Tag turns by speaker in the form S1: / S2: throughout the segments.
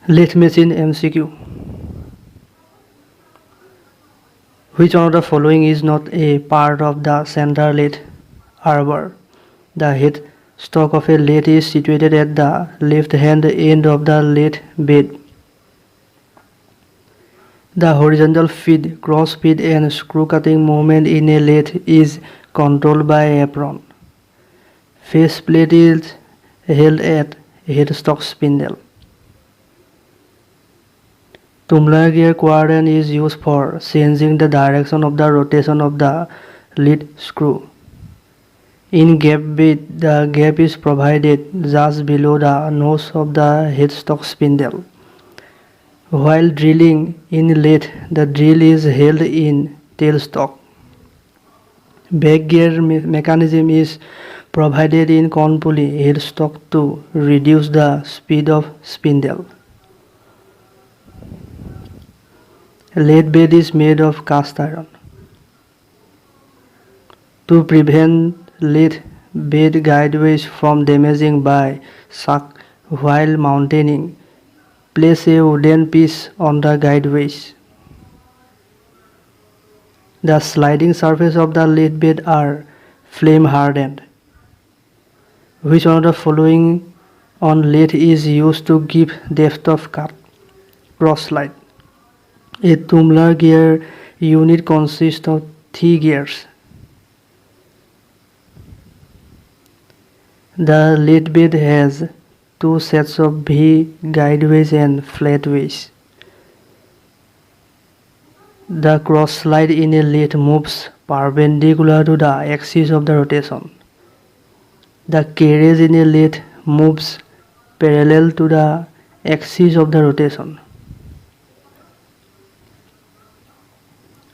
S1: Lathe machine MCQ. Which one of the following is not a part of the center lathe arbor? The head stock of a lathe is situated at the left hand end of the lathe bed. The horizontal feed, cross feed and screw cutting movement in a lathe is controlled by apron. Face plate is held at headstock spindle. Tumbler gear quadrant is used for changing the direction of the rotation of the lead screw. In gap bed, the gap is provided just below the nose of the headstock spindle. While drilling in lathe, the drill is held in tailstock. Back gear mechanism is provided in cone pulley headstock to reduce the speed of spindle. Lathe bed is made of cast iron. To prevent lathe bed guideways from damaging by shock while mountaining, place a wooden piece on the guideways. The sliding surface of the lathe bed are flame hardened. Which one of the following on lathe is used to give depth of cut? Cross slide. A tumbler gear unit consists of 3 gears. The lathe bed has 2 sets of V guideways and flatways. The cross slide in a lathe moves perpendicular to the axis of the rotation. The carriage in a lathe moves parallel to the axis of the rotation.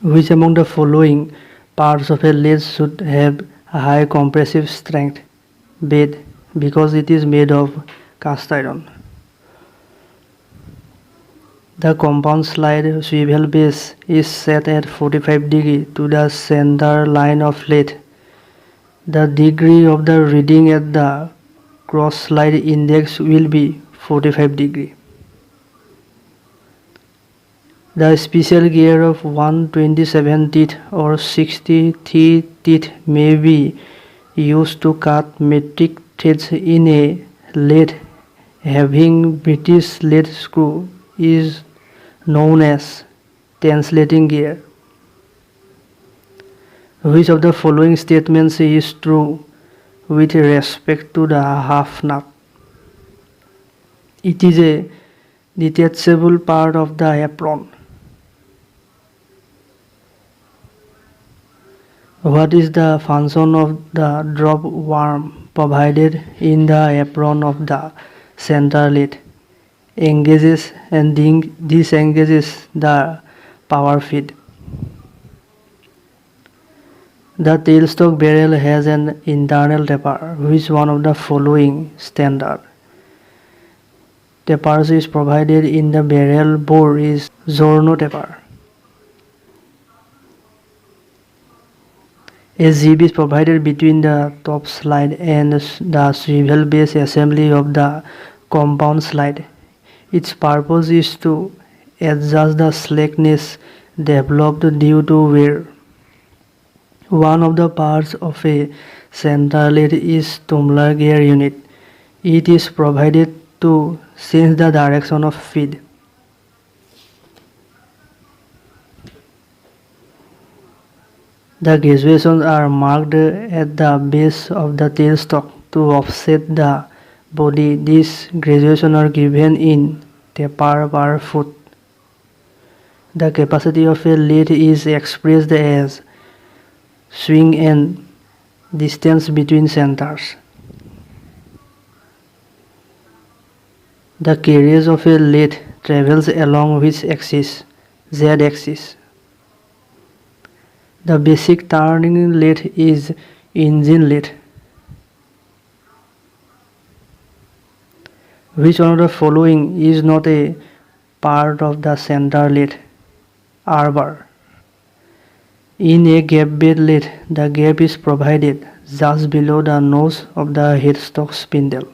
S1: Which among the following parts of a lathe should have a high compressive strength bed because it is made of cast iron? The compound slide swivel base is set at 45 degree to the center line of lathe. The degree of the reading at the cross slide index will be 45 degree. The special gear of 127 teeth or 63 teeth may be used to cut metric threads in a lathe having British lathe screw is known as translating gear. Which of the following statements is true with respect to the half nut? It is a detachable part of the apron. What is the function of the drop worm provided in the apron of the center lathe? Engages and disengages the power feed. The tailstock barrel has an internal taper. Which one of the following standard tapers is provided in the barrel bore is Zorno taper? A zip is provided between the top slide and the swivel base assembly of the compound slide. Its purpose is to adjust the slackness developed due to wear. One of the parts of a center lathe is tumbler gear unit. It is provided to change the direction of feed. The graduations are marked at the base of the tailstock to offset the body. These graduations are given in taper per foot. The capacity of a lathe is expressed as swing and distance between centers. The carriage of a lathe travels along which axis? Z-axis. The basic turning lathe is engine lathe. Which one of the following is not a part of the center lathe arbor? In a gap bed lathe, the gap is provided just below the nose of the headstock spindle.